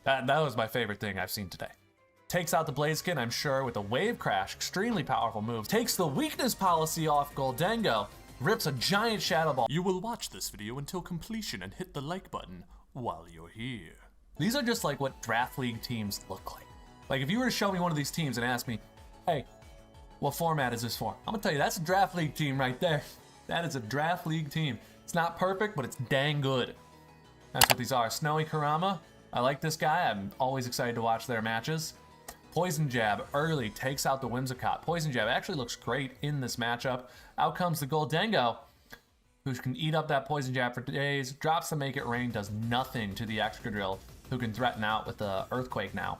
That was my favorite thing I've seen today. Takes out the Blaziken, I'm sure, with a Wave Crash. Extremely powerful move. Takes the weakness policy off Gholdengo. Rips a giant Shadow Ball. You will watch this video until completion and hit the like button while you're here. These are just like what Draft League teams look like. Like if you were to show me one of these teams and ask me, hey, what format is this for? I'm gonna tell you, that's a Draft League team right there. That is a Draft League team. It's not perfect, but it's dang good. That's what these are. Snowy Kurama, I like this guy. I'm always excited to watch their matches. Poison Jab early takes out the Whimsicott. Poison Jab actually looks great in this matchup. Out comes the Gholdengo, who can eat up that Poison Jab for days. Drops the Make It Rain, does nothing to the Excadrill, who can threaten out with the Earthquake now.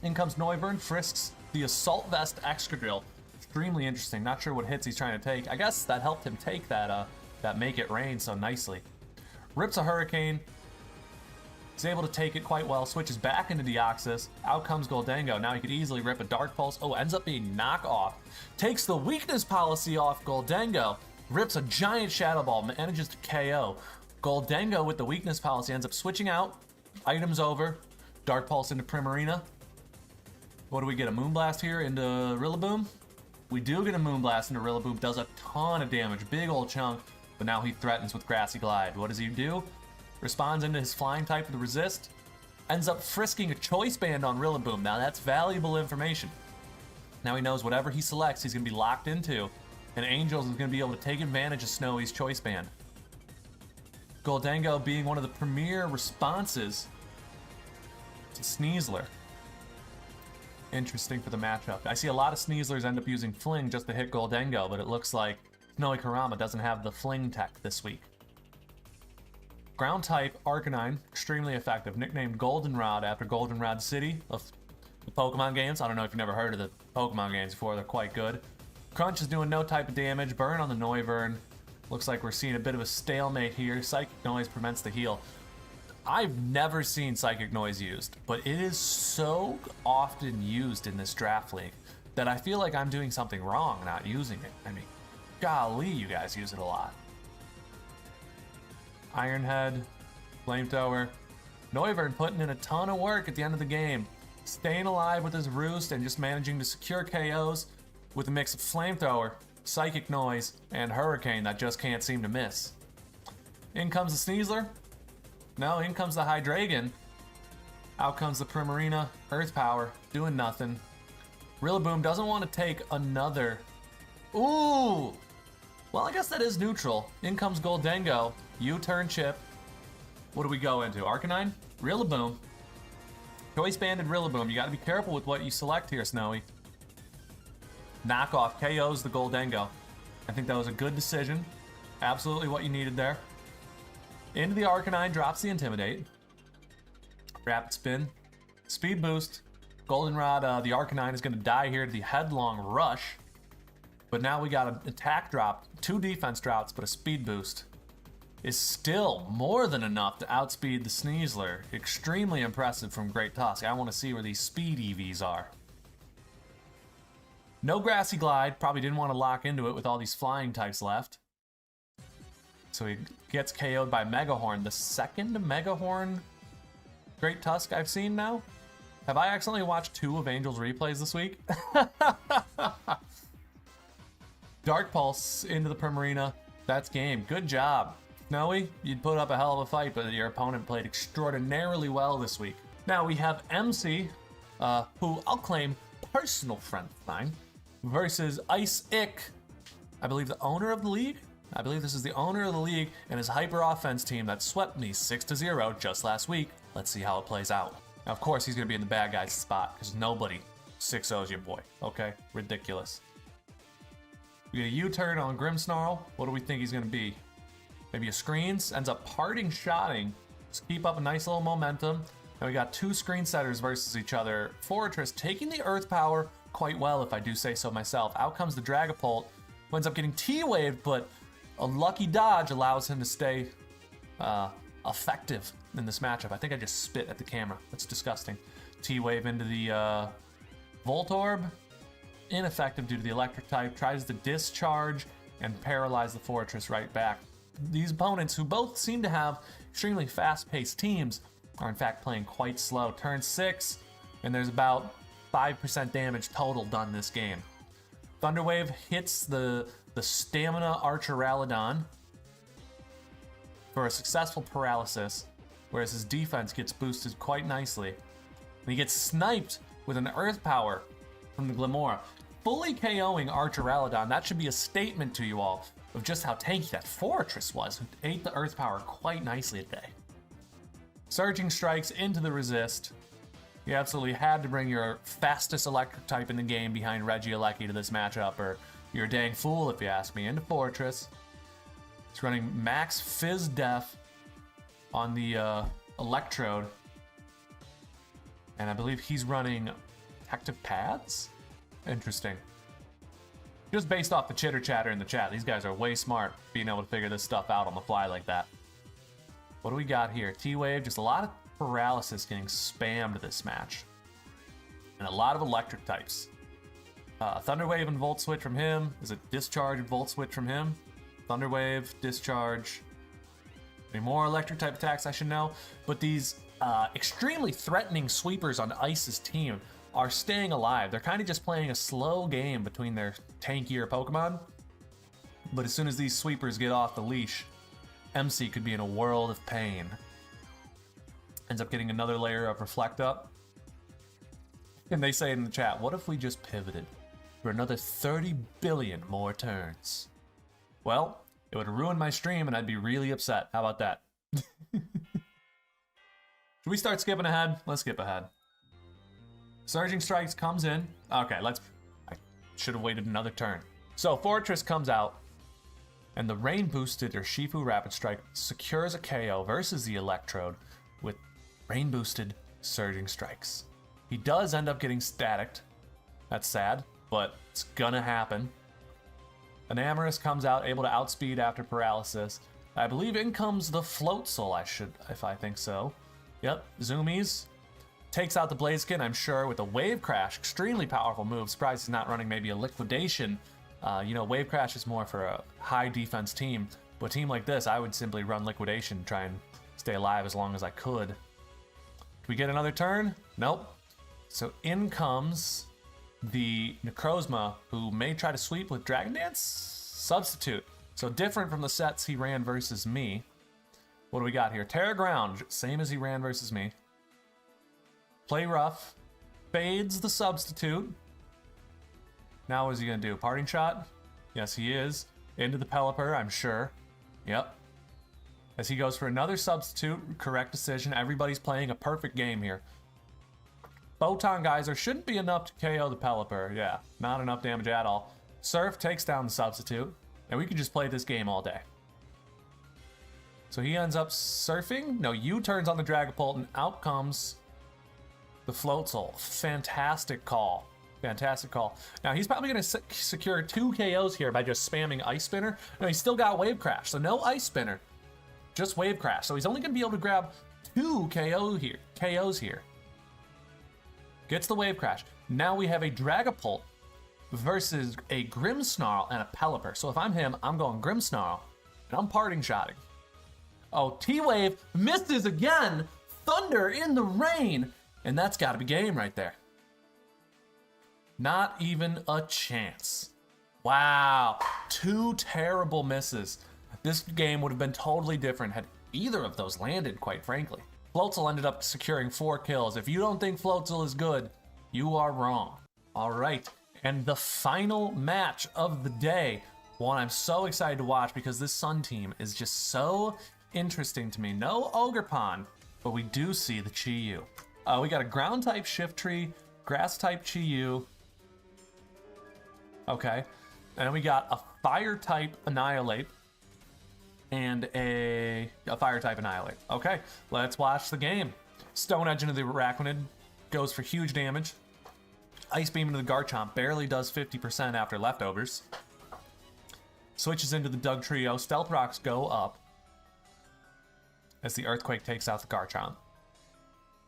In comes Noivern, frisks the Assault Vest Excadrill. Extremely interesting. Not sure what hits he's trying to take. I guess that helped him take that Make It Rain so nicely. Rips a Hurricane. He's able to take it quite well, switches back into Deoxys. Out comes Gholdengo. Now he could easily rip a Dark Pulse. Oh, ends up being knockoff. Takes the weakness policy off Gholdengo. Rips a giant Shadow Ball, manages to KO. Gholdengo with the weakness policy ends up switching out. Items over. Dark Pulse into Primarina. What do we get? A Moonblast here into Rillaboom? We do get a Moonblast into Rillaboom. Does a ton of damage. Big old chunk. But now he threatens with Grassy Glide. What does he do? Responds into his flying type with resist. Ends up frisking a Choice Band on Rillaboom. Now that's valuable information. Now he knows whatever he selects, he's going to be locked into. And Angels is going to be able to take advantage of Snowy's Choice Band. Gholdengo being one of the premier responses to Sneasler. Interesting for the matchup. I see a lot of Sneaslers end up using Fling just to hit Gholdengo, but it looks like Snowy Kurama doesn't have the Fling tech this week. Ground type, Arcanine, extremely effective. Nicknamed Goldenrod after Goldenrod City of the Pokemon games. I don't know if you've never heard of the Pokemon games before, they're quite good. Crunch is doing no type of damage. Burn on the Noivern. Looks like we're seeing a bit of a stalemate here. Psychic Noise prevents the heal. I've never seen Psychic Noise used, but it is so often used in this Draft League that I feel like I'm doing something wrong not using it. I mean, golly, you guys use it a lot. Iron Head, Flamethrower. Noivern putting in a ton of work at the end of the game. Staying alive with his Roost and just managing to secure KOs with a mix of Flamethrower, Psychic Noise, and Hurricane that just can't seem to miss. In comes the Sneasler. No, in comes the Hydreigon. Out comes the Primarina. Earth Power, doing nothing. Rillaboom doesn't want to take another... Ooh! Well, I guess that is neutral. In comes Gholdengo. U-turn chip. What do we go into? Arcanine? Rillaboom. Choice banded Rillaboom. You got to be careful with what you select here, Snowy. Knockoff KOs the Gholdengo. I think that was a good decision. Absolutely what you needed there. Into the Arcanine, drops the Intimidate. Rapid Spin. Speed Boost. Goldenrod, the Arcanine is going to die here to the Headlong Rush. But now we got an attack drop, 2 defense drops, but a speed boost is still more than enough to outspeed the Sneasler. Extremely impressive from Great Tusk. I want to see where these speed EVs are. No Grassy Glide, probably didn't want to lock into it with all these flying types left. So he gets KO'd by Megahorn, the second Megahorn Great Tusk I've seen now. Have I accidentally watched 2 of Angel's replays this week? Dark Pulse into the Primarina. That's game. Good job. Snowy, you'd put up a hell of a fight, but your opponent played extraordinarily well this week. Now we have MC, who I'll claim personal friend of mine, versus Ice Ick, I believe the owner of the league? I believe this is the owner of the league and his hyper offense team that swept me 6-0 just last week. Let's see how it plays out. Now, of course, he's going to be in the bad guy's spot because nobody 6-0's your boy, okay? Ridiculous. We get a U-turn on Grimmsnarl. What do we think he's going to be? Maybe a Screens. Ends up parting shotting. Just keep up a nice little momentum. And we got 2 screen setters versus each other. Fortress taking the Earth Power quite well, if I do say so myself. Out comes the Dragapult, who ends up getting T-Waved, but a lucky dodge allows him to stay effective in this matchup. I think I just spit at the camera. That's disgusting. T-Wave into the Voltorb. Ineffective due to the electric type. Tries to discharge and paralyze the Fortress right back. These opponents, who both seem to have extremely fast-paced teams, are in fact playing quite slow. Turn 6, and there's about 5% damage total done this game. Thunderwave hits the Stamina Archeralodon for a successful paralysis, whereas his defense gets boosted quite nicely. And he gets sniped with an Earth Power from the Glimora. Fully KOing Archeralodon, that should be a statement to you all of just how tanky that Fortress was, who ate the Earth Power quite nicely today. Surging Strikes into the resist. You absolutely had to bring your fastest electric type in the game behind Regieleki to this matchup, or you're a dang fool if you ask me. Into Fortress. It's running max Fizz Def on the Electrode. And I believe he's running Active Pads? Interesting. Just based off the chitter chatter in the chat, these guys are way smart being able to figure this stuff out on the fly like that. What do we got here? T-Wave, just a lot of paralysis getting spammed this match. And a lot of electric types. Thunderwave and Volt Switch from him. Is it Discharge and Volt Switch from him? Thunderwave, Discharge. Any more electric type attacks I should know? But these extremely threatening sweepers on Ice's team are staying alive. They're kind of just playing a slow game between their tankier Pokemon. But as soon as these sweepers get off the leash, MC could be in a world of pain. Ends up getting another layer of Reflect Up. And they say in the chat, what if we just pivoted for another 30 billion more turns? Well, it would ruin my stream and I'd be really upset. How about that? Should we start skipping ahead? Let's skip ahead. Surging Strikes comes in. Okay, I should have waited another turn. So Fortress comes out, and the rain boosted Urshifu Rapid Strike secures a KO versus the Electrode with rain boosted Surging Strikes. He does end up getting staticked. That's sad, but it's gonna happen. Enamorus comes out, able to outspeed after paralysis. I believe in comes the Float Soul, if I think so. Yep, Zoomies. Takes out the Blaziken, I'm sure, with a Wave Crash. Extremely powerful move. Surprised he's not running maybe a Liquidation. Wave Crash is more for a high defense team. But a team like this, I would simply run Liquidation, try and stay alive as long as I could. Do we get another turn? Nope. So in comes the Necrozma, who may try to sweep with Dragon Dance? Substitute. So different from the sets he ran versus me. What do we got here? Terra Ground, same as he ran versus me. Play Rough. Fades the Substitute. Now what is he going to do? Parting Shot? Yes, he is. Into the Pelipper, I'm sure. Yep. As he goes for another Substitute. Correct decision. Everybody's playing a perfect game here. Photon Geyser shouldn't be enough to KO the Pelipper. Yeah, not enough damage at all. Surf takes down the Substitute. And we can just play this game all day. So he ends up surfing. No, U-turns on the Dragapult, and out comes the Float Soul. Fantastic call. Fantastic call. Now, he's probably going to secure 2 KOs here by just spamming Ice Spinner. No, he's still got Wave Crash, so no Ice Spinner. Just Wave Crash. So he's only going to be able to grab 2 KOs here. Gets the Wave Crash. Now we have a Dragapult versus a Grimmsnarl and a Pelipper. So if I'm him, I'm going Grimmsnarl, and I'm Parting Shotting. Oh, T-Wave misses again! Thunder in the rain! And that's got to be game right there. Not even a chance. Wow. 2 terrible misses. This game would have been totally different had either of those landed, quite frankly. Floatzel ended up securing 4 kills. If you don't think Floatzel is good, you are wrong. All right. And the final match of the day. One I'm so excited to watch because this Sun team is just so interesting to me. No Ogerpon, but we do see the Chi-Yu. We got a ground type Shift Tree, grass type Chi-Yu. Okay. And we got a fire type Annihilate and a fire type Annihilate. Okay, let's watch the game. Stone Edge into the Araquanid, goes for huge damage. Ice Beam into the Garchomp, barely does 50% after leftovers. Switches into the Dugtrio, Stealth Rocks go up as the Earthquake takes out the Garchomp.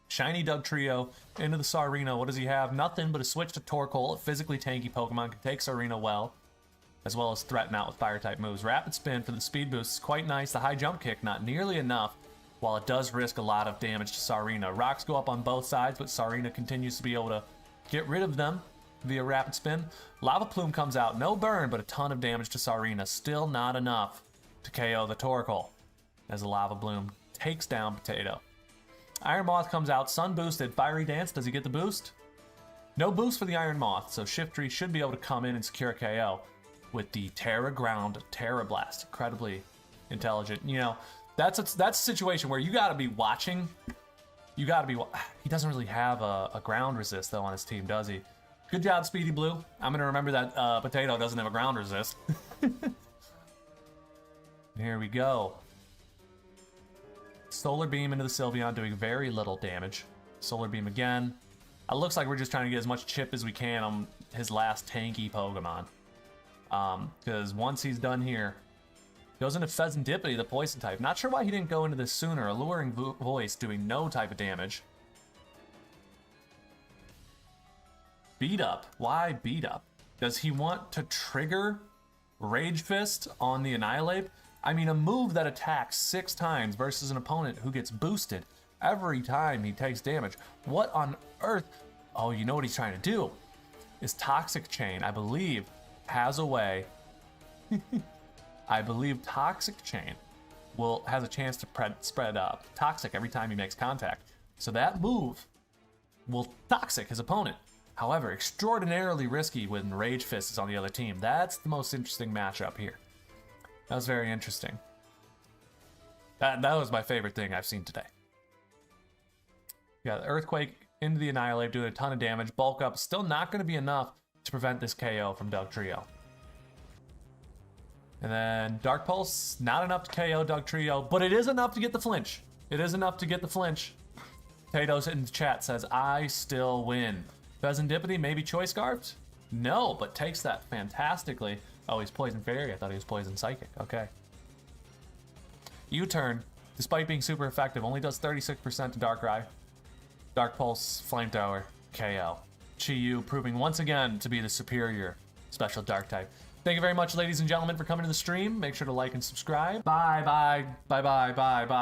Shiny Dugtrio into the Sarino. What does he have? Nothing but a switch to Torkoal. A physically tanky Pokemon can take Sarino well as threaten out with Fire-type moves. Rapid Spin for the speed boost is quite nice. The high jump kick, not nearly enough. while it does risk a lot of damage to Sarina. Rocks go up on both sides, but Sarina continues to be able to get rid of them via rapid spin. Lava Plume comes out, no burn, but a ton of damage to Sarina. Still not enough to KO the Torkoal, as the Lava Bloom takes down Potato. Iron Moth comes out, Sun boosted. Fiery Dance, does he get the boost? No boost for the Iron Moth, so Shiftry should be able to come in and secure KO with the Terra Ground Terra Blast. Incredibly intelligent. You know, that's a situation where you got to be watching. You got to be. He doesn't really have a ground resist though on his team, does he? Good job, Speedy Blue. I'm gonna remember that Potato doesn't have a ground resist. Here we go. Solar Beam into the Sylveon, doing very little damage. Solar Beam again. It looks like we're just trying to get as much chip as we can on his last tanky Pokemon. Because once he's done here, goes into Pheasantipity, the poison type. Not sure why he didn't go into this sooner. Alluring Voice doing no type of damage. Beat Up. Why Beat Up? Does he want to trigger Rage Fist on the Annihilate? I mean, a move that attacks 6 times versus an opponent who gets boosted every time he takes damage. What on earth? Oh, you know what he's trying to do? Is Toxic Chain, I believe, has a way. I believe Toxic Chain has a chance to spread Toxic every time he makes contact. So that move will Toxic his opponent. However, extraordinarily risky when Rage Fist is on the other team. That's the most interesting matchup here. That was very interesting. That was my favorite thing I've seen today. Yeah, the Earthquake into the Annihilate, doing a ton of damage. Bulk Up, still not going to be enough to prevent this KO from Dugtrio. And then Dark Pulse, not enough to KO Dugtrio, but it is enough to get the flinch. It is enough to get the flinch. Potatoes in the chat says, I still win. Pheasantipity, maybe Choice Scarfed? No, but takes that fantastically. Oh, he's Poison Fairy. I thought he was Poison Psychic. Okay. U-Turn, despite being super effective, only does 36% to Darkrai. Dark Pulse, Flamethrower, KO. Chi-Yu proving once again to be the superior special Dark type. Thank you very much, ladies and gentlemen, for coming to the stream. Make sure to like and subscribe. Bye, bye, bye, bye, bye, bye.